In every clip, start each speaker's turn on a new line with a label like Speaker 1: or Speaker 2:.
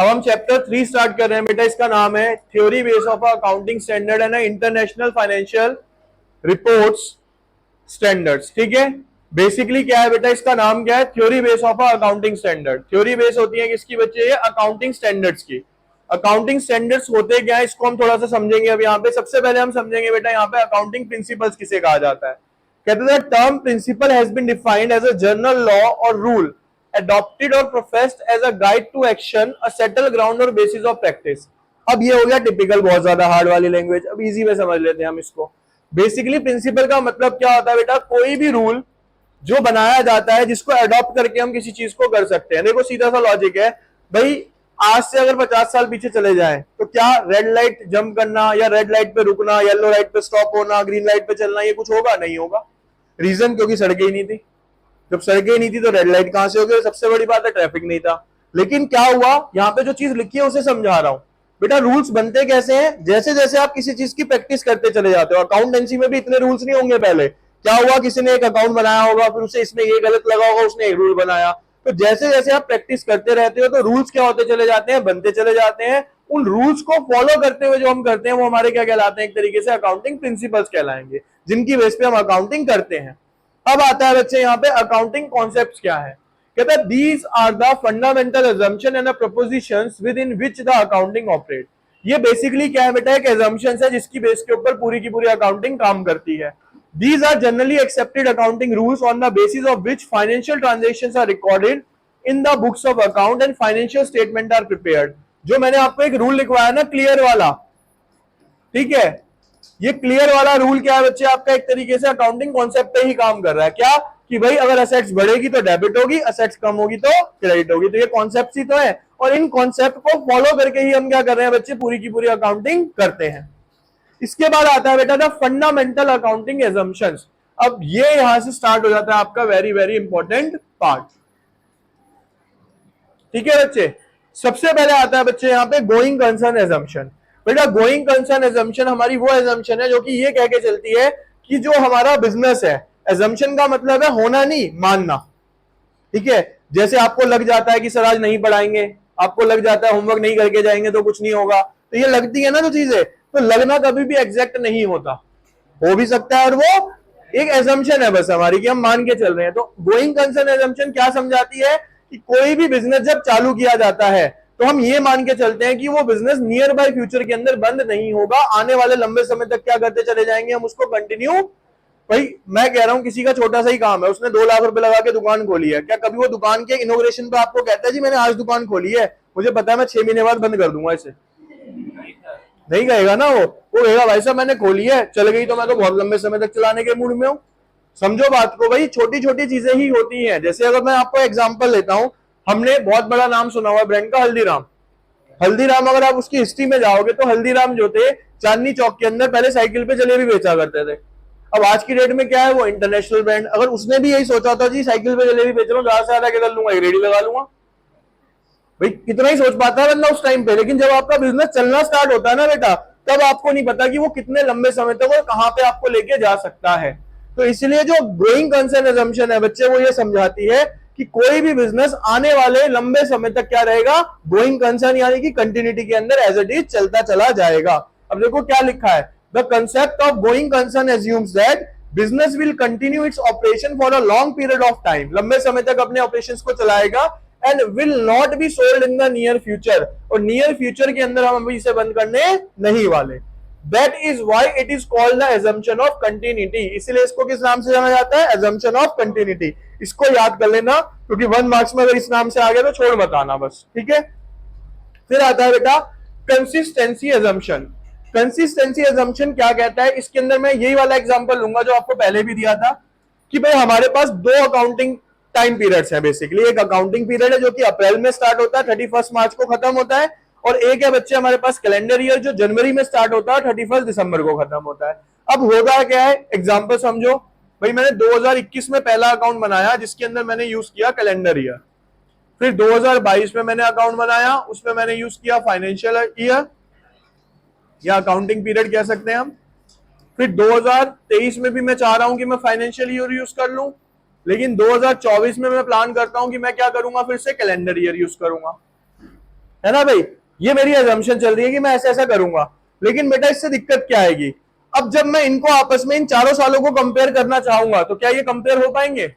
Speaker 1: अब हम chapter 3 start कर रहे हैं बेटा। इसका नाम है theory base of accounting standard and international financial reports standards. ठीक है, बेसिकली क्या है बेटा, इसका नाम क्या है, theory base of accounting standard. Theory base होती है किसकी बच्चे, ये अकाउंटिंग स्टैंडर्ड्स की। अकाउंटिंग स्टैंडर्ड्स होते क्या है, इसको हम थोड़ा सा समझेंगे। अब यहाँ पे सबसे पहले हम समझेंगे बेटा, यहाँ पे अकाउंटिंग प्रिंसिपल्स किसे कहा जाता है। कहते हैं term principle has been defined as a general law or rule adopted or professed as a guide to action, a settled ground or basis of practice। अब ये हो गया टिपिकल, बहुत ज्यादा हार्ड वाली लैंग्वेज। अब इजी में समझ लेते हैं हम इसको। बेसिकली प्रिंसिपल का मतलब क्या होता है बेटा, कोई भी रूल जो बनाया जाता है जिसको अडॉप्ट करके हम किसी चीज को कर सकते हैं। देखो सीधा सा लॉजिक है भाई, आज से अगर 50 साल पीछे चले जाएं तो क्या रेड लाइट जंप करना या रेड लाइट पे रुकना, येलो लाइट पे स्टॉप होना, ग्रीन लाइट पे चलना, ये कुछ होगा? नहीं होगा। रीजन, क्योंकि सड़कें ही नहीं थी। जब सड़कें नहीं थी तो रेड लाइट कहां से होगी? सबसे बड़ी बात है ट्रैफिक नहीं था। लेकिन क्या हुआ, यहाँ पे जो चीज लिखी है उसे समझा रहा हूं बेटा। रूल्स बनते कैसे हैं, जैसे जैसे आप किसी चीज की प्रैक्टिस करते चले जाते हो। अकाउंटेंसी में भी इतने रूल्स नहीं होंगे। पहले क्या हुआ, किसी ने एक अकाउंट बनाया होगा, फिर उसे इसमें ये गलत लगा होगा, उसने एक रूल बनाया। तो जैसे जैसे आप प्रैक्टिस करते रहते हो तो रूल्स क्या होते चले जाते हैं, बनते चले जाते हैं। उन रूल्स को फॉलो करते हुए जो हम करते हैं वो हमारे क्या कहलाते हैं, एक तरीके से अकाउंटिंग प्रिंसिपल्स कहलाएंगे, जिनकी बेस पे हम अकाउंटिंग करते हैं। अब आता है बच्चे यहाँ पे अकाउंटिंग कॉन्सेप्ट्स क्या है। कहता है these are the fundamental assumption and propositions within which the accounting operate. ये बेसिकली क्या है बेटा, एक अजम्पशन है जिसकी बेस के ऊपर पूरी की पूरी अकाउंटिंग काम करती है। These are generally accepted accounting rules on the basis of which financial transactions are recorded in the books of account and financial statement are prepared। जो मैंने आपको एक रूल लिखवाया ना, क्लियर वाला, ठीक है, ये क्लियर वाला रूल क्या है बच्चे, आपका एक तरीके से अकाउंटिंग कॉन्सेप्ट पे ही काम कर रहा है। क्या कि भाई अगर असेट्स बढ़ेगी तो डेबिट होगी, असेट्स कम होगी तो क्रेडिट होगी। तो ये कॉन्सेप्ट ही तो है, और इन कॉन्सेप्ट को फॉलो करके ही हम क्या कर रहे हैं बच्चे, पूरी की पूरी अकाउंटिंग करते हैं। इसके बाद आता है बेटा द फंडामेंटल अकाउंटिंग एजम्पशंस। अब ये यहां से स्टार्ट हो जाता है आपका वेरी वेरी इंपॉर्टेंट पार्ट। ठीक है बच्चे, सबसे पहले आता है बच्चे यहाँ पे गोइंग कंसर्न एजम्पशन। बेटा गोइंग कंसर्न एजम्पशन हमारी वो एजम्पशन है जो कि ये कह के चलती है कि जो हमारा बिजनेस है, एजम्पशन का मतलब है होना नहीं, मानना। ठीक है, जैसे आपको लग जाता है कि सर आज नहीं पढ़ाएंगे, आपको लग जाता है होमवर्क नहीं करके जाएंगे तो कुछ नहीं होगा, तो ये लगती है ना जो चीजें, तो लगना कभी भी एग्जैक्ट नहीं होता, हो भी सकता है, और वो एक एजम्पशन है बस हमारी कि हम मान के चल रहे हैं। तो गोइंग कंसर्न एजम्पशन क्या समझाती है कि कोई भी बिजनेस जब चालू किया जाता है तो हम ये मान के चलते हैं कि वो बिजनेस नियर बाय फ्यूचर के अंदर बंद नहीं होगा, आने वाले लंबे समय तक क्या करते चले जाएंगे, हम उसको कंटिन्यू। भाई मैं कह रहा हूं किसी का छोटा सा ही काम है, उसने 2 लाख रुपए लगा के दुकान खोली है, क्या कभी वो दुकान के इनोग्रेशन पे आपको कहता है जी मैंने आज दुकान खोली है, मुझे पता है मैं 6 महीने बाद बंद कर दूंगा इसे? नहीं कहेगा ना। वो कहेगा भाई साहब मैंने खोली है, चल गई तो मैं तो बहुत लंबे समय तक चलाने के मूड में हूं। समझो बात को भाई, छोटी छोटी चीजें ही होती हैं। जैसे अगर मैं आपको एग्जांपल लेता हूं, हमने बहुत बड़ा नाम सुना हुआ ब्रांड का, हल्दीराम। हल्दीराम अगर आप उसकी हिस्ट्री में जाओगे तो हल्दीराम जो थे चांदनी चौक के अंदर पहले साइकिल पे जलेबी बेचा करते थे। अब आज की डेट में क्या है, वो इंटरनेशनल ब्रांड। अगर उसने भी यही सोचा था जी साइकिल पे जलेबी बेच रहा हूँ, ज्यादा से ज्यादा क्या कर लूंगा, रेडी लगा लूंगा, भाई कितना ही सोच पाता है बंदा उस टाइम पे। लेकिन जब आपका बिजनेस चलना स्टार्ट होता है ना बेटा, तब आपको नहीं पता कि वो कितने लंबे समय तक और कहां पे आपको लेके जा सकता है। तो इसलिए जो गोइंग कंसर्न एजम्पशन है बच्चे, वो ये समझाती है कि कोई भी बिजनेस आने वाले लंबे समय तक क्या रहेगा, गोइंग कंसर्न यानी कि कंटिन्यूटी के अंदर एज इट इज चलता चला जाएगा। अब देखो क्या लिखा है, the concept of going concern assumes that business will continue its operation for a long period of time. लंबे समय तक अपने ऑपरेशंस को चलाएगा, and will not be sold in the near future. और नियर फ्यूचर के अंदर हम अभी इसे बंद करने नहीं वाले। That is why it is called the assumption of continuity। इसलिए इसको किस नाम से जाना जाता है, assumption of continuity। इसको याद कर लेना, क्योंकि 1 मार्क्स में अगर इस नाम से आ गया तो छोड़ मत आना बस, ठीक है। फिर आता है बेटा कंसिस्टेंसी assumption। कंसिस्टेंसी assumption क्या कहता है, इसके अंदर मैं यही वाला एग्जांपल लूंगा जो आपको पहले भी दिया था कि भाई हमारे पास 2 अकाउंटिंग टाइम पीरियड्स हैं बेसिकली। एक अकाउंटिंग पीरियड है जो कि अप्रैल में स्टार्ट होता है, 31 मार्च को खत्म होता है, और एक है बच्चे हमारे पास कैलेंडर ईयर जो जनवरी में स्टार्ट होता है, 31 दिसंबर को खत्म होता है। अब होगा क्या है, एग्जांपल समझो भाई, मैंने 2021 में पहला अकाउंट बनाया जिसके अंदर मैंने यूज किया कैलेंडर ईयर। फिर 2022 में मैंने अकाउंट बनाया, उसमें मैंने यूज किया फाइनेंशियल ईयर या अकाउंटिंग पीरियड कह सकते हैं हम। फिर 2023 में भी मैं चाह रहा हूं कि मैं फाइनेंशियल ईयर यूज कर लूं, लेकिन 2024 में मैं प्लान करता हूं कि मैं क्या करूंगा, फिर से कैलेंडर ईयर यूज करूंगा। है ना भाई, ये मेरी अजम्पशन चल रही है कि मैं ऐसा ऐसा करूंगा। लेकिन बेटा इससे दिक्कत क्या आएगी, अब जब मैं इनको आपस में इन चारों सालों को कंपेयर करना चाहूंगा तो क्या ये कंपेयर हो पाएंगे?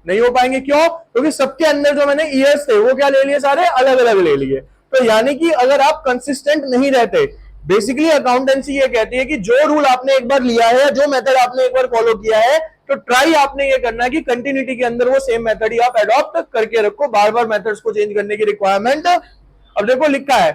Speaker 1: नहीं हो पाएंगे। क्यों? क्योंकि सबके अंदर जो मैंने ईयर्स थे वो क्या ले लिए, सारे अलग अलग ले लिए। तो यानी कि अगर आप कंसिस्टेंट नहीं रहते, बेसिकली अकाउंटेंसी ये कहती है कि जो रूल आपने एक बार लिया है, जो मेथड आपने एक बार फॉलो किया है, तो ट्राई आपने ये करना है कि कंटिन्यूटी के अंदर वो सेम मेथड ही आप एडॉप्ट करके रखो, बार बार मेथड्स को चेंज करने की रिक्वायरमेंट। अब देखो लिखा है,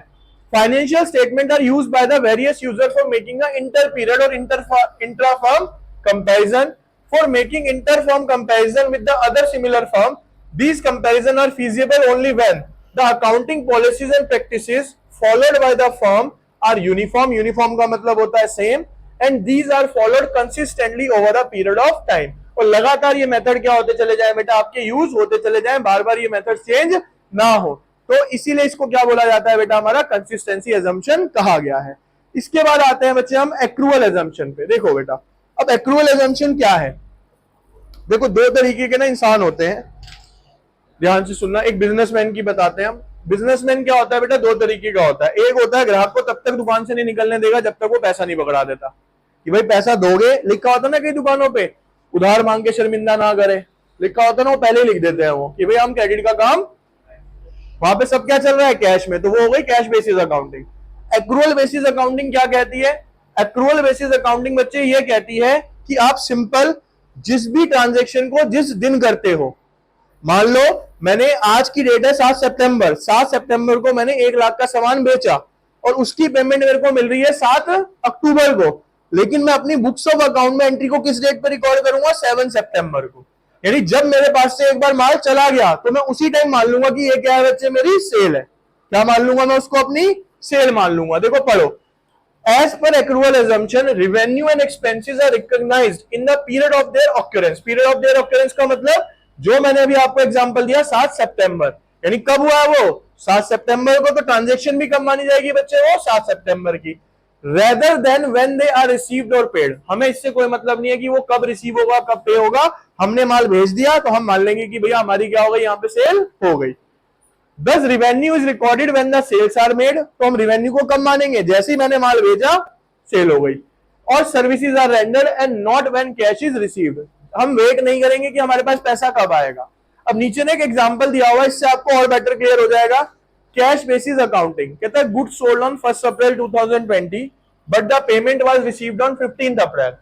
Speaker 1: financial statement are used by the various user for making a inter period और intra firm comparison. For making inter-firm comparison with the other similar firm, these comparisons are feasible only when the accounting policies and practices followed by the firm are uniform. Uniform का मतलब होता है same, and these are followed consistently over a period of time. और लगातार ये method क्या होते चले जाए बेटा, आपके यूज होते चले जाए, बार बार ये मेथड चेंज ना हो। तो इसीलिए इसको क्या बोला जाता है बेटा, हमारा कंसिस्टेंसी एजम्पशन कहा गया है। इसके बाद आते हैं बच्चे हम एक्रूअल एजम्पशन पे। देखो बेटा, अब एक्रूअल एजम्पशन क्या है? देखो दो तरीके के ना इंसान होते हैं, ध्यान से सुनना। एक बिजनेसमैन की बताते हैं हम। बिजनेसमैन क्या होता है बेटा, दो तरीके का होता है। एक होता है ग्राहक को तब तक दुकान से नहीं निकलने देगा जब तक वो पैसा नहीं पकड़ा देता, कि भाई पैसा दोगे, लिखा होता है ना कई दुकानों पे, उधार मांग के शर्मिंदा ना करे, लिखा होता है ना, वो पहले ही लिख देते हैं वो कि भाई हम क्रेडिट का काम, वहां पे सब क्या चल रहा है, कैश में, तो वो हो गई cash basis accounting. Accrual basis accounting क्या कहती है? एक्रूअल बेसिस अकाउंटिंग बच्चे ये कहती है कि आप सिंपल जिस भी ट्रांजैक्शन को जिस दिन करते हो, मान लो मैंने आज की डेट है 7 सितंबर, 7 सितंबर को मैंने 1 लाख का सामान बेचा और उसकी पेमेंट मेरे को मिल रही है 7 अक्टूबर को, लेकिन मैं अपनी बुक्स ऑफ अकाउंट में एंट्री को किस डेट पर रिकॉर्ड करूंगा, 7 सितंबर को। यानी जब मेरे पास से एक बार माल चला गया तो मैं उसी टाइम मान लूंगा कि ये क्या है बच्चे, मेरी सेल है। क्या मान लूंगा मैं उसको, अपनी सेल मान लूंगा। देखो पढ़ो, as per accrual assumption revenue and expenses are recognized in the period of their occurrence। period of their occurrence का मतलब जो मैंने अभी आपको एग्जांपल दिया 7 सितंबर, यानी कब हुआ वो, 7 सितंबर को, तो ट्रांजैक्शन भी कब मानी जाएगी बच्चे, वो 7 सितंबर की। rather than when they are received or paid। हमें इससे कोई मतलब नहीं है कि वो कब रिसीव होगा कब पे होगा, हमने माल भेज दिया तो हम मान लेंगे कि भैया हमारी क्या हो गई, यहाँ पे सेल हो गई। Thus revenue is recorded when the sales are made। तो हम रेवेन्यू को कब मानेंगे, जैसे ही मैंने माल भेजा सेल हो गई। और services are rendered and not when cash is received. हम वेट नहीं करेंगे कि हमारे पास पैसा कब आएगा। अब नीचे ने एक एग्जांपल दिया हुआ है, इससे आपको और बेटर क्लियर हो जाएगा। कैश बेसिस अकाउंटिंग कहता है goods sold on 1 April 2020 but the payment was received on 15 अप्रैल।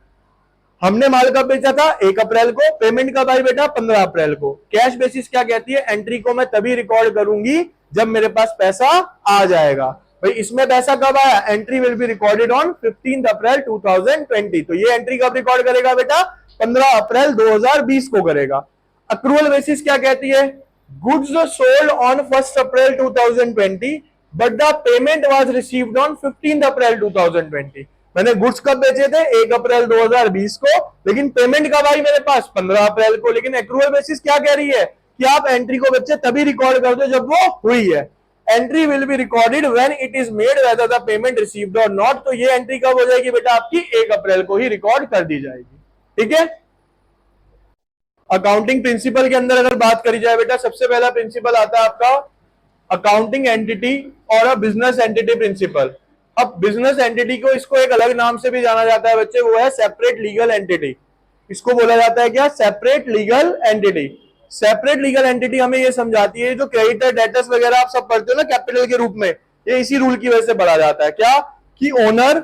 Speaker 1: हमने माल कब बेचा था, 1 अप्रैल को, पेमेंट कब आई बेटा, 15 अप्रैल को। कैश बेसिस क्या कहती है, एंट्री को मैं तभी रिकॉर्ड करूंगी जब मेरे पास पैसा आ जाएगा। भाई इसमें पैसा कब आया, entry will be recorded on 15 अप्रैल 2020। तो ये एंट्री कब रिकॉर्ड करेगा बेटा, 15 अप्रैल 2020 को करेगा। अक्रूअल बेसिस क्या कहती है, goods sold on 1 April 2020 but the payment was received on 15 अप्रैल 2020। मैंने गुड्स कब बेचे थे, 1 अप्रैल 2020 को, लेकिन पेमेंट कब आई मेरे पास, 15 अप्रैल को। लेकिन एक्रूअल बेसिस क्या कह रही है कि आप एंट्री को बच्चे तभी रिकॉर्ड कर दो जब वो हुई है। Entry will be recorded when it is made whether the payment received और नॉट। तो ये एंट्री कब हो जाएगी बेटा, आपकी 1 अप्रैल को ही रिकॉर्ड कर दी जाएगी। ठीक है। अकाउंटिंग प्रिंसिपल के अंदर अगर बात करी जाए बेटा, सबसे पहला प्रिंसिपल आता है आपका अकाउंटिंग एंटिटी और अ बिजनेस एंटिटी प्रिंसिपल। अब बिजनेस एंटिटी को, इसको एक अलग नाम से भी जाना जाता है बच्चे, वो है सेपरेट लीगल एंटिटी। इसको बोला जाता है क्या, separate legal entity. Separate legal entity हमें ये समझाती है, जो क्रेडिटर डेटर्स वगैरह आप सब पढ़ते हो ना कैपिटल के रूप में, ये इसी रूल की वजह से पढ़ा जाता है। क्या कि owner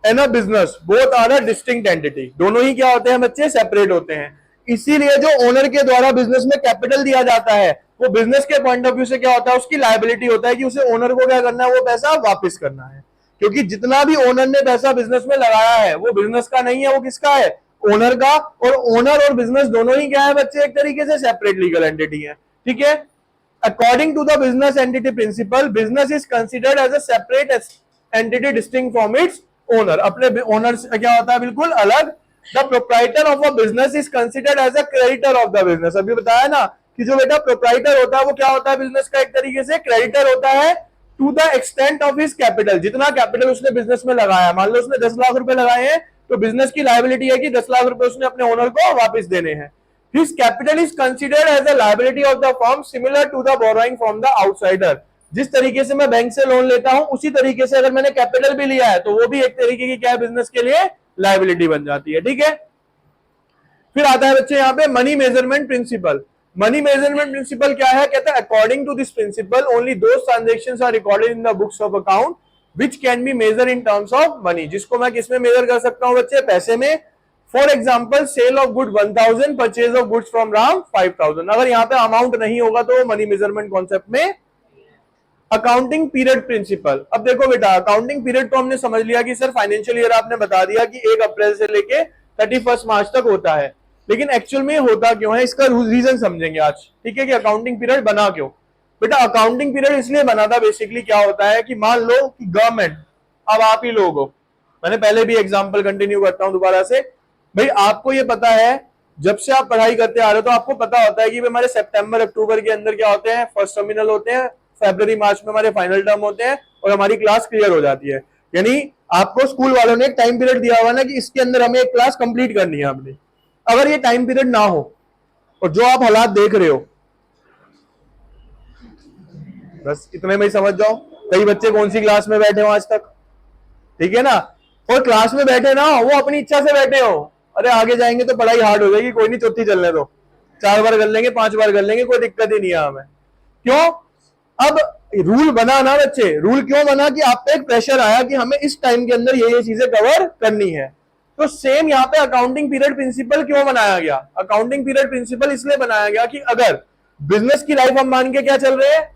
Speaker 1: and a business both are a distinct entity. दोनों ही क्या होते हैं बच्चे, सेपरेट होते हैं। इसीलिए जो ओनर के द्वारा बिजनेस में कैपिटल दिया जाता है वो बिजनेस के पॉइंट ऑफ व्यू से क्या होता है, उसकी लायबिलिटी होता है कि उसे ओनर को क्या करना है, वो पैसा वापस करना है। क्योंकि जितना भी ओनर ने पैसा बिजनेस में लगाया है वो बिजनेस का नहीं है, वो किसका है, ओनर का। और ओनर और बिजनेस दोनों ही क्या है बच्चे, एक तरीके से सेपरेट लीगल एंटिटी है। ठीक है। According to the business entity principle, business is considered as a separate entity distinct from its owner. अपने ओनर से क्या होता है, बिल्कुल अलग। The proprietor of a business is considered as a creditor of the business. अभी बताया ना कि जो बेटा प्रोप्राइटर होता है वो क्या होता है, बिजनेस का एक तरीके से क्रेडिटर होता है to the extent of his capital. जितना कैपिटल उसने बिजनेस में लगाया, मान लो उसने 10 लाख रुपए लगाए हैं, तो बिजनेस की लायबिलिटी है कि 10 लाख रुपए उसने अपने ओनर को वापस देने हैं। His capital is considered as a liability of the firm similar to the borrowing from the outsider. जिस तरीके से मैं बैंक से लोन लेता हूं उसी तरीके से अगर मैंने कैपिटल भी लिया है तो वो भी एक तरीके की क्या है, बिजनेस के लिए लायबिलिटी बन जाती है। ठीक है, फिर आता है बच्चे यहाँ पे money measurement principle. Money measurement principle क्या है, कहता है according to this principle only those transactions are recorded in the books of account which can be measure in terms of money. जिसको मैं किसमें मेजर कर सकता हूं बच्चे, पैसे में। For example sale of good 1000, purchase of goods from Ram 5000। अगर यहाँ पे अमाउंट नहीं होगा तो मनी मेजरमेंट कॉन्सेप्ट में। Accounting period principle. अब देखो बेटा, अकाउंटिंग पीरियड तो हमने समझ लिया कि सर फाइनेंशियल ईयर आपने बता दिया कि 1 अप्रैल से लेके 31 मार्च तक होता है, लेकिन एक्चुअल में होता क्यों है इसका रीजन समझेंगे आज। ठीक है, कि अकाउंटिंग पीरियड बना क्यों। बेटा अकाउंटिंग पीरियड इसलिए बना था, बेसिकली क्या होता है कि मान लो कि गवर्नमेंट, अब आप ही लोग हो, मैंने पहले भी एग्जांपल कंटिन्यू करता हूं दोबारा से। भाई आपको ये पता है, जब से आप पढ़ाई करते आ रहे हो तो आपको पता होता है कि हमारे सितंबर अक्टूबर के अंदर क्या होते हैं, फर्स्ट टर्मिनल होते हैं, फरवरी मार्च में हमारे फाइनल टर्म होते हैं और हमारी क्लास क्लियर हो जाती है। यानी आपको स्कूल वालों ने एक टाइम पीरियड दिया हुआ ना कि इसके अंदर हमें एक क्लास कंप्लीट करनी है अपनी। अगर ये टाइम पीरियड ना हो और जो आप हालात देख रहे हो, बस इतने में ही समझ जाओ कई बच्चे कौन सी क्लास में बैठे हो आज तक। ठीक है ना, और क्लास में बैठे ना वो अपनी इच्छा से बैठे हो, अरे आगे जाएंगे तो पढ़ाई हार्ड हो जाएगी, कोई नहीं चौथी चलने दो, 4 बार कर लेंगे 5 बार कर लेंगे, कोई दिक्कत ही नहीं है हमें। क्यों, अब रूल बना ना बच्चे, रूल क्यों बना कि आप पे एक प्रेशर आया कि हमें इस टाइम के अंदर ये चीजें कवर करनी है। तो सेम यहाँ पे अकाउंटिंग पीरियड प्रिंसिपल क्यों बनाया गया, अकाउंटिंग पीरियड प्रिंसिपल इसलिए बनाया गया कि अगर बिजनेस की लाइफ हम मान के क्या चल रहे हैं,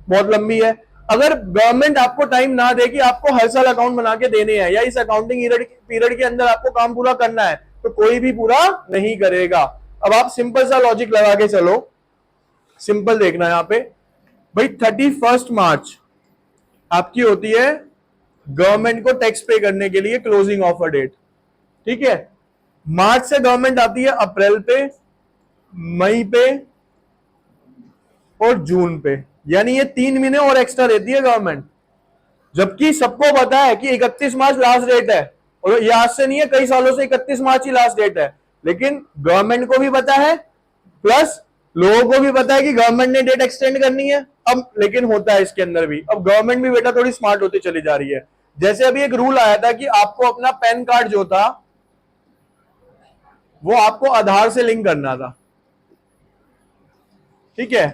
Speaker 1: बहुत लंबी है, अगर गवर्नमेंट आपको टाइम ना दे कि आपको हर साल अकाउंट बना के देने हैं या इस अकाउंटिंग पीरियड के अंदर आपको काम पूरा करना है, तो कोई भी पूरा नहीं करेगा। अब आप सिंपल सा लॉजिक लगा के चलो, सिंपल देखना यहां पे भाई, 31 मार्च आपकी होती है गवर्नमेंट को टैक्स पे करने के लिए क्लोजिंग ऑफर डेट। ठीक है, मार्च से गवर्नमेंट आती है अप्रैल पे, मई पे और जून पे, यानी ये 3 महीने और एक्स्ट्रा देती है गवर्नमेंट। जबकि सबको पता है कि 31 मार्च लास्ट डेट है, और ये आज से नहीं है, कई सालों से 31 मार्च ही लास्ट डेट है, लेकिन गवर्नमेंट को भी पता है प्लस लोगों को भी पता है कि गवर्नमेंट ने डेट एक्सटेंड करनी है। अब लेकिन होता है इसके अंदर भी, अब गवर्नमेंट भी बेटा थोड़ी स्मार्ट होती चली जा रही है। जैसे अभी एक रूल आया था कि आपको अपना पैन कार्ड जो था वो आपको आधार से लिंक करना था। ठीक है,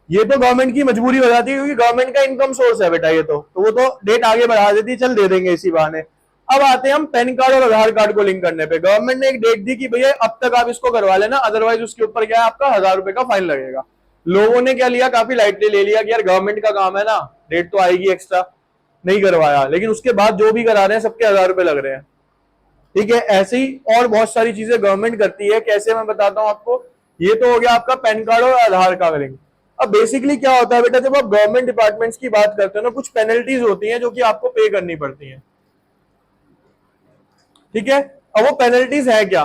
Speaker 1: ये तो गवर्नमेंट की मजबूरी हो जाती है क्योंकि गवर्नमेंट का इनकम सोर्स है बेटा ये तो वो तो डेट आगे बढ़ा देती है, चल दे देंगे इसी बहाने। अब आते हैं हम पैन कार्ड और आधार कार्ड को लिंक करने पे। गवर्नमेंट ने एक डेट दी कि भैया अब तक आप इसको करवा लेना, अदरवाइज उसके ऊपर क्या है, आपका 1000 रुपए का फाइन लगेगा। लोगों ने क्या लिया, काफी लाइटली ले लिया कि यार गवर्नमेंट का काम है ना, डेट तो आएगी एक्स्ट्रा, नहीं करवाया। लेकिन उसके बाद जो भी करा रहे हैं सबके 1000 रुपए लग रहे हैं। ठीक है, ऐसे ही और बहुत सारी चीजें गवर्नमेंट करती है। कैसे, मैं बताता हूं आपको। ये तो हो गया आपका पैन कार्ड और आधार कार्ड लिंक। अब बेसिकली क्या होता है बेटा, जब आप गवर्नमेंट डिपार्टमेंट्स की बात करते हो ना, कुछ पेनल्टीज होती हैं जो कि आपको पे करनी पड़ती हैं। ठीक है, अब वो पेनल्टीज है क्या,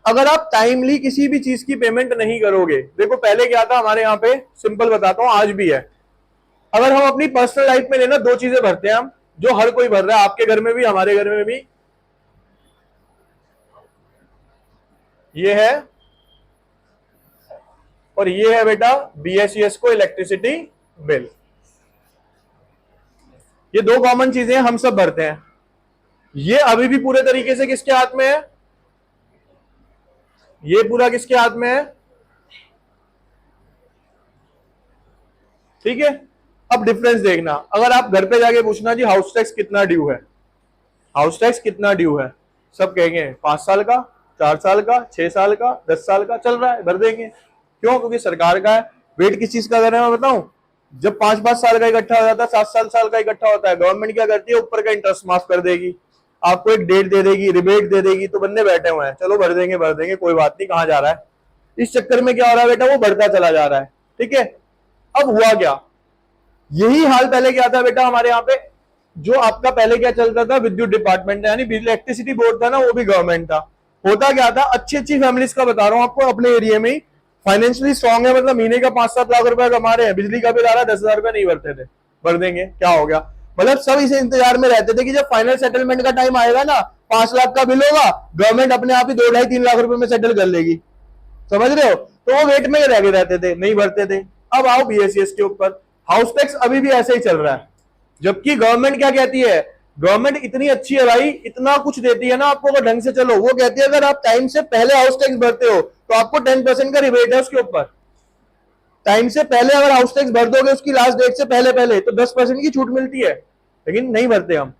Speaker 1: अगर आप टाइमली किसी भी चीज की पेमेंट नहीं करोगे। देखो पहले क्या था हमारे यहाँ पे, सिंपल बताता हूं, आज भी है। अगर हम अपनी पर्सनल लाइफ में लेना, 2 चीजें भरते हैं हम, जो हर कोई भर रहा है, आपके घर में भी हमारे घर में भी, ये है और ये है बेटा बीएसईएस को इलेक्ट्रिसिटी बिल। ये 2 कॉमन चीजें हम सब भरते हैं। ये अभी भी पूरे तरीके से किसके हाथ में है, ये पूरा किसके हाथ में है। ठीक है, अब डिफरेंस देखना, अगर आप घर पे जाके पूछना जी हाउस टैक्स कितना ड्यू है, हाउस टैक्स कितना ड्यू है, सब कहेंगे 5 साल का, 4 साल का, 6 साल का, 10 साल का चल रहा है, भर देंगे। क्यों, क्योंकि सरकार का है। वेट किस चीज का कर रहे हैं मैं बताऊं, जब 5-5 साल का इकट्ठा हो जाता है, 7 साल का इकट्ठा होता है, गवर्नमेंट क्या करती है, ऊपर का इंटरेस्ट माफ कर देगी, आपको एक डेट दे देगी, रिबेट दे देगी, तो बंदे बैठे हुए हैं, चलो भर देंगे कोई बात नहीं, कहां जा रहा है। इस चक्कर में क्या हो रहा है बेटा, वो बढ़ता चला जा रहा है। ठीक है, अब हुआ क्या, यही हाल पहले क्या था बेटा हमारे यहाँ पे, जो आपका पहले क्या चलता था, विद्युत डिपार्टमेंट यानी बिजली इलेक्ट्रिसिटी बोर्ड था ना, वो भी गवर्नमेंट था। होता क्या था, अच्छी अच्छी फैमिलीज का बता रहा हूं आपको, अपने एरिया में ही फाइनेंशियली स्ट्रांग है, मतलब महीने का 5-7 लाख रुपए कमा रहे हैं, बिजली का बिल आ रहा है 10,000 रुपए नहीं भरते थे, भर देंगे, क्या हो गया। मतलब सब इसे इंतजार में रहते थे कि जब फाइनल सेटलमेंट का टाइम आएगा ना, 5 लाख का बिल होगा, गवर्नमेंट अपने आप ही 2-2.5-3 लाख रुपए में सेटल कर लेगी, समझ रहे हो। तो वो वेट में रह गए रहते थे, नहीं भरते थे। अब आओ बीएसईएस के ऊपर, हाउस टैक्स अभी भी ऐसे ही चल रहा है, जबकि गवर्नमेंट क्या कहती है, गवर्नमेंट इतनी अच्छी है भाई, इतना कुछ देती है ना आपको अगर ढंग से चलो। वो कहती है अगर आप टाइम से पहले हाउस टैक्स भरते हो तो आपको 10% का रिबेट है उसके ऊपर। टाइम से पहले अगर हाउस टैक्स भर दोगे उसकी लास्ट डेट से पहले पहले तो 10% की छूट मिलती है, लेकिन नहीं भरते हम।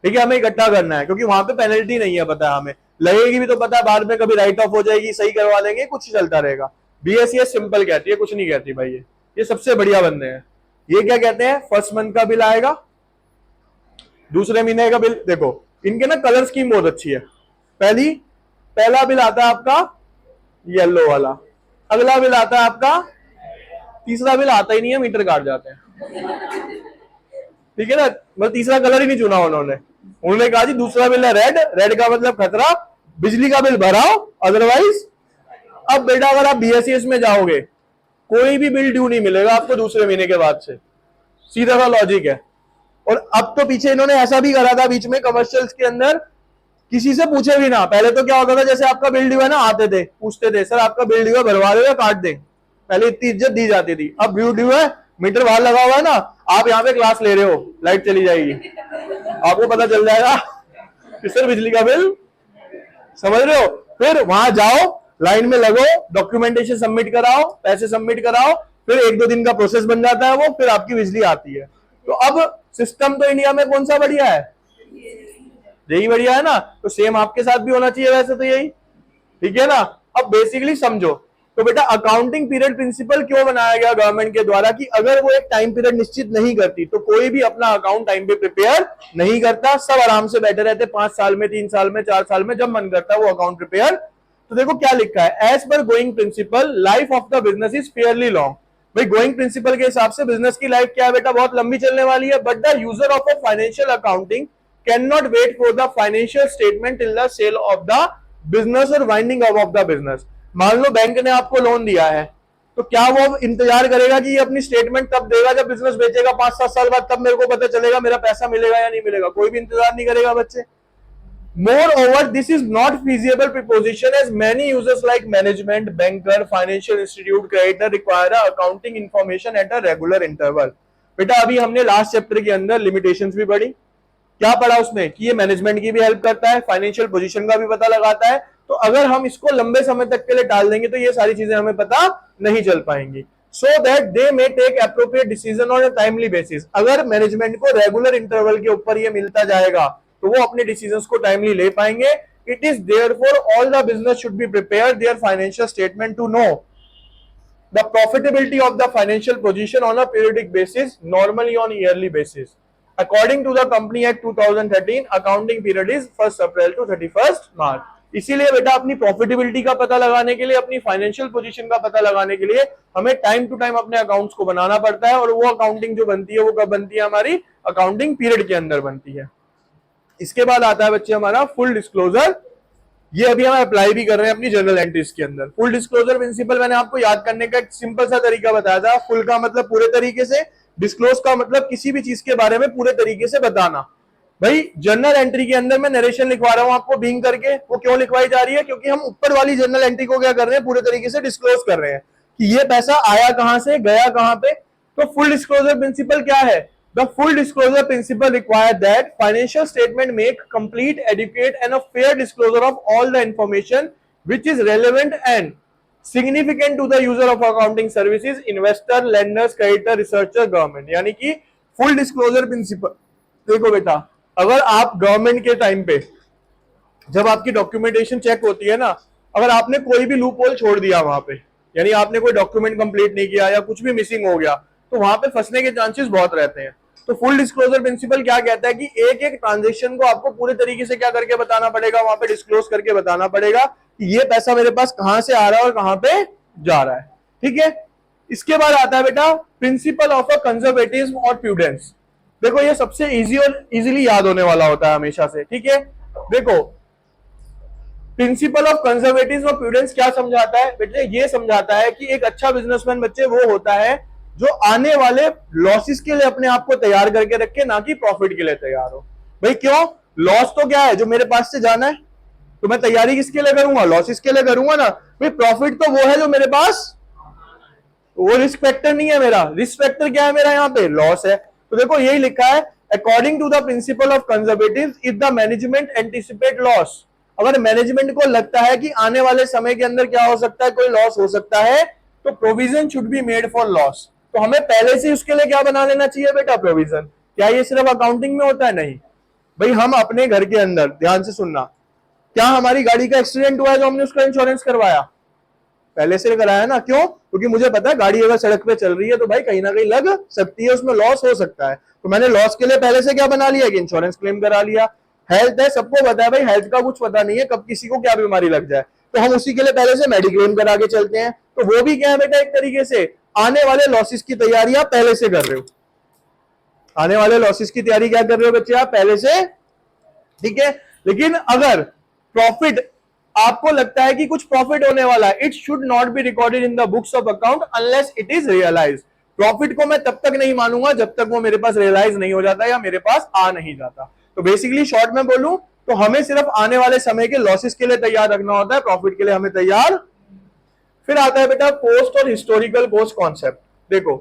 Speaker 1: ठीक है, हमें इकट्ठा करना है क्योंकि वहां पे पेनल्टी नहीं है, पता है हमें, लगेगी भी तो पता है बाद में कभी राइट ऑफ हो जाएगी, सही करवा लेंगे, कुछ चलता रहेगा। बीएसईएस सिंपल कहती है, कुछ नहीं कहती भाई, ये सबसे बढ़िया बंदे हैं। ये क्या कहते हैं, फर्स्ट मंथ का बिल आएगा, दूसरे महीने का बिल, देखो इनके ना कलर स्कीम बहुत अच्छी है। पहला बिल आता है आपका येलो वाला, अगला बिल आता है आपका, तीसरा बिल आता ही नहीं है, मीटर काट जाते हैं। ठीक है ना, मतलब तीसरा कलर ही नहीं चुना उन्होंने कहा जी दूसरा बिल है रेड, रेड का मतलब खतरा, बिजली का बिल भराओ अदरवाइज। अब बेटा अगर आप बीएसईएस में जाओगे कोई भी बिल ड्यू नहीं मिलेगा आपको दूसरे महीने के बाद से, सीधा सा लॉजिक है। और अब तो पीछे इन्होंने ऐसा भी करा था बीच में कमर्शियल्स के अंदर, किसी से पूछे भी ना। पहले तो क्या होता था, जैसे आपका बिल ड्यू है ना, आते थे पूछते थे सर आपका बिल ड्यू है, भरवा दो या काट दें, पहले इतनी इज्जत दी जाती थी। अब बिल ड्यू है, मीटर बाहर लगा हुआ है ना, आप यहाँ पे क्लास ले रहे हो, लाइट चली जाएगी, आपको पता चल जाएगा कि सर बिजली का बिल, समझ रहे हो। फिर वहां जाओ, लाइन में लगो, डॉक्यूमेंटेशन सबमिट कराओ, पैसे सबमिट कराओ, फिर 1-2 दिन का प्रोसेस बन जाता है वो, फिर आपकी बिजली आती है। तो अब सिस्टम तो इंडिया में कौन सा बढ़िया है, यही बढ़िया है ना, तो सेम आपके साथ भी होना चाहिए वैसे तो यही, ठीक है ना। अब बेसिकली समझो, तो बेटा अकाउंटिंग पीरियड प्रिंसिपल क्यों बनाया गया गवर्नमेंट के द्वारा, कि अगर वो एक टाइम पीरियड निश्चित नहीं करती तो कोई भी अपना अकाउंट टाइम पे प्रिपेयर नहीं करता, सब आराम से बैठे रहते 5 साल में, 3 साल में, 4 साल में, जब मन करता है वो अकाउंट प्रिपेयर। तो देखो क्या लिखा है, as per going principle life of the business is fairly long. भाई गोइंग प्रिंसिपल के हिसाब से बिजनेस की लाइफ क्या है बेटा, बहुत लंबी चलने वाली है, but the user of a financial accounting can not wait for the financial statement till the sale of the business और winding up of the business. मान लो बैंक ने आपको लोन दिया है, तो क्या वो इंतजार करेगा कि ये अपनी स्टेटमेंट तब देगा जब बिजनेस बेचेगा 5-7 साल बाद, तब मेरे को पता चलेगा मेरा पैसा मिलेगा या नहीं मिलेगा, कोई भी इंतजार नहीं करेगा बच्चे। Moreover, this is not feasible proposition as many users like management, banker, financial institute, creditor require accounting information at a regular interval। बेटा अभी हमने लास्ट चैप्टर के अंदर लिमिटेशंस भी पढ़ी, क्या पढ़ा उसमें कि ये मैनेजमेंट की भी हेल्प करता है, फाइनेंशियल पोजीशन का भी पता लगाता है, तो अगर हम इसको लंबे समय तक के लिए टाल देंगे तो ये सारी चीजें हमें पता नहीं चल पाएंगी। So that they may take appropriate decision on a timely basis. अगर मैनेजमेंट को रेगुलर इंटरवल के ऊपर ये मिलता जाएगा तो वो अपने डिसीजंस को टाइमली ले पाएंगे। It is therefore all the business should be prepared their financial statement to know the profitability of the financial position on a periodic basis, normally on yearly basis. According to the Company Act 2013, accounting period is 1st April to 31st March. इसीलिए बेटा अपनी profitability का पता लगाने के लिए, अपनी financial position का पता लगाने के लिए हमें टाइम टू टाइम अपने अकाउंट्स को बनाना पड़ता है, और वो अकाउंटिंग जो बनती है वो कब बनती है, हमारी अकाउंटिंग पीरियड के अंदर बनती है। इसके बाद आता है बच्चे हमारा फुल डिस्क्लोजर। ये अभी हम अप्लाई भी कर रहे हैं अपनी जर्नल एंट्रीज के अंदर। फुल डिस्क्लोजर प्रिंसिपल मैंने आपको याद करने का एक सिंपल सा तरीका बताया था। फुल का मतलब पूरे तरीके से, डिस्क्लोज का मतलब किसी भी चीज के बारे में पूरे तरीके से बताना। भाई जर्नल एंट्री के अंदर मैं नरेशन लिखवा रहा हूं आपको बीइंग करके, वो क्यों लिखवाई जा रही है, क्योंकि हम ऊपर वाली जर्नल एंट्री को क्या कर रहे हैं, पूरे तरीके से डिस्क्लोज कर रहे हैं कि ये पैसा आया कहां से, गया कहां पे। तो फुल डिस्क्लोजर प्रिंसिपल क्या है, the full disclosure principle require that financial statement make complete, adequate and a fair disclosure of all the information which is relevant and significant to the user of accounting services, investor, lenders, creditor, researcher, government। यानी कि full disclosure principle, देखो बेटा अगर आप government के time पे जब आपकी डॉक्यूमेंटेशन चेक होती है ना, अगर आपने कोई भी लूप होल छोड़ दिया वहां पे, यानी आपने कोई डॉक्यूमेंट कंप्लीट नहीं किया या कुछ भी मिसिंग हो गया, तो वहां पे फंसने के चांसेस बहुत रहते हैं। तो फुल डिस्क्लोजर प्रिंसिपल क्या कहता है कि एक एक ट्रांजेक्शन को आपको पूरे तरीके से क्या करके बताना पड़ेगा, वहां पे डिस्क्लोज करके बताना पड़ेगा कि ये पैसा मेरे पास कहां से आ रहा है और कहां पे जा रहा है। ठीक है, इसके बाद आता है बेटा प्रिंसिपल ऑफ अ कंजर्वेटिज्म और प्रूडेंस। देखो ये सबसे इजी और इजीली याद होने वाला होता है हमेशा से। ठीक है, देखो प्रिंसिपल ऑफ कंजर्वेटिज्म और प्रूडेंस क्या समझाता है बेटे, ये समझाता है कि एक अच्छा बिजनेसमैन बच्चे वो होता है जो आने वाले लॉसेस के लिए अपने आप को तैयार करके रखे, ना कि प्रॉफिट के लिए तैयार हो। भाई क्यों, लॉस तो क्या है जो मेरे पास से जाना है, तो मैं तैयारी किसके लिए करूंगा, लॉसेस के लिए करूंगा ना। भाई प्रॉफिट तो वो है जो मेरे पास, तो वो रिस्क फैक्टर नहीं है मेरा। रिस्क फैक्टर क्या है मेरा? यहाँ पे लॉस है। तो देखो यही लिखा है, according to the principle of conservative, if the management anticipate loss, अगर मैनेजमेंट को लगता है कि आने वाले समय के अंदर क्या हो सकता है, कोई लॉस हो सकता है, तो provision should be made for loss. तो हमें पहले से उसके लिए क्या बना लेना चाहिए बेटा? प्रोविजन। क्या ये सिर्फ अकाउंटिंग में होता है? नहीं भाई, हम अपने घर के अंदर, ध्यान से सुनना, क्या हमारी गाड़ी का एक्सीडेंट हुआ है जो हमने उसका इंश्योरेंस करवाया? पहले से कराया ना। क्यों? क्योंकि मुझे पता है गाड़ी अगर सड़क पे चल रही है तो भाई कहीं ना कहीं लग सकती है, उसमें लॉस हो सकता है, तो मैंने लॉस के लिए पहले से क्या बना लिया कि इंश्योरेंस क्लेम करा लिया। हेल्थ है, सबको पता है भाई हेल्थ का कुछ पता नहीं है कब किसी को क्या बीमारी लग जाए, तो हम उसी के लिए पहले से मेडिक्लेम करा के चलते हैं। तो वो भी क्या है बेटा? एक तरीके से आने वाले लॉसेस की तैयारी आप पहले से कर रहे हो। आने वाले लॉसेस की तैयारी क्या कर रहे हो बच्चे? आप पहले से। ठीक है। लेकिन अगर प्रॉफिट, आपको लगता है कि कुछ प्रॉफिट होने वाला है, it should not be recorded in the books of account unless it is realise. Profit को मैं तब तक नहीं मानूंगा जब तक वो मेरे पास रियलाइज नहीं हो जाता या मेरे पास आ नहीं जाता। तो बेसिकली शॉर्ट में बोलूं तो हमें सिर्फ आने वाले समय के लॉसेस के लिए तैयार रखना होता है, प्रॉफिट के लिए हमें तैयार। फिर आता है बेटा कॉस्ट और हिस्टोरिकल कॉस्ट कॉन्सेप्ट। देखो,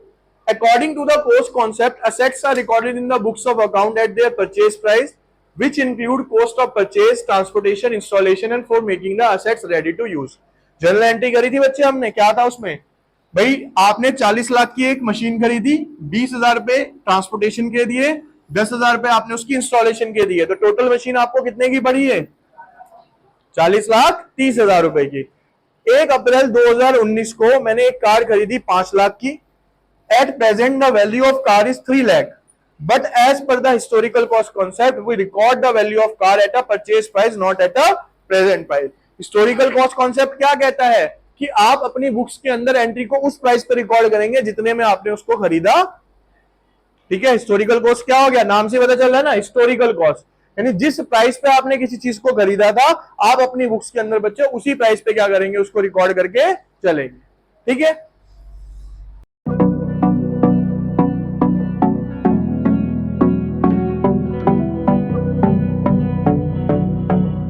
Speaker 1: according to the cost concept, assets are recorded in the books of account at their purchase price, which include cost of purchase, transportation, installation and for making the assets ready to use। General entry करी थी बच्चे हमने, क्या था उसमें? भाई आपने 40 लाख की एक मशीन खरीदी, 20,000 रुपए ट्रांसपोर्टेशन के दिए, 10,000 रुपए आपने उसकी इंस्टॉलेशन के दिए, तो टोटल मशीन आपको कितने की पड़ी है? 40,30,000 रुपए की। 1 अप्रैल 2019 को मैंने एक कार खरीदी 5 लाख की। At present the value of car is 3 lakh, but as per the historical cost concept we record the value of car at a purchase price, not at a present price। historical cost concept क्या कहता है कि आप अपनी books के अंदर entry को उस प्राइस पर रिकॉर्ड करेंगे जितने में आपने उसको खरीदा। ठीक है। हिस्टोरिकल कॉस्ट क्या हो गया? नाम से पता चल रहा है ना, हिस्टोरिकल कॉस्ट, यानी जिस प्राइस पे आपने किसी चीज को खरीदा था, आप अपनी बुक्स के अंदर बच्चे उसी प्राइस पे क्या करेंगे? उसको रिकॉर्ड करके चलेंगे। ठीक है।